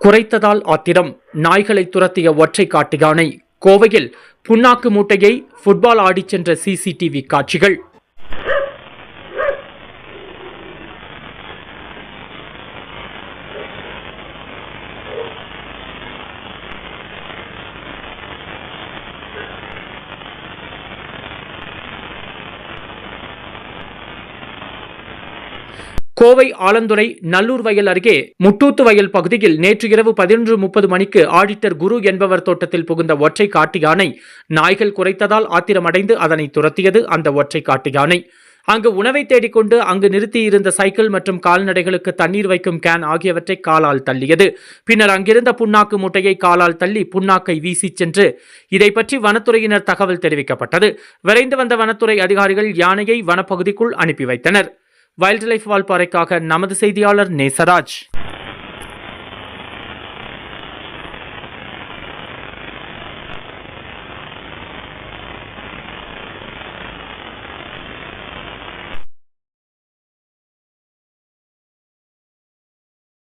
குறைத்ததால் ஆத்திரம், நாய்களை துரத்திய ஒற்றை காட்டு யானை. கோவையில் புண்ணாக்கு மூட்டையை ஃபுட்பால் ஆடிச் சென்ற சிசிடிவி காட்சிகள். கோவை ஆலந்துறை நல்லூர் வயல் அருகே முட்டூத்து வயல் பகுதியில் நேற்று இரவு 11:30 மணிக்கு ஆடிட்டர் குரு என்பவர் தோட்டத்தில் புகுந்த ஒற்றை காட்டு யானை நாய்கள் குறைத்ததால் ஆத்திரமடைந்து அதனை துரத்தியது. அந்த ஒற்றை காட்டு யானை அங்கு உணவை தேடிக்கொண்டு அங்கு நிறுத்தியிருந்த சைக்கிள் மற்றும் கால்நடைகளுக்கு தண்ணீர் வைக்கும் கேன் ஆகியவற்றை காலால் தள்ளியது. பின்னர் அங்கிருந்த புண்ணாக்கு மூட்டையை காலால் தள்ளி புண்ணாக்கை வீசிச் சென்று இதை பற்றி வனத்துறையினர் தகவல் தெரிவிக்கப்பட்டது. விரைந்து வந்த வனத்துறை அதிகாரிகள் யானையை வனப்பகுதிக்குள் அனுப்பி வைத்தனர். வைல்ட் லைஃப் வால்பாறைக்காக நமது செய்தியாளர் நேசராஜ்.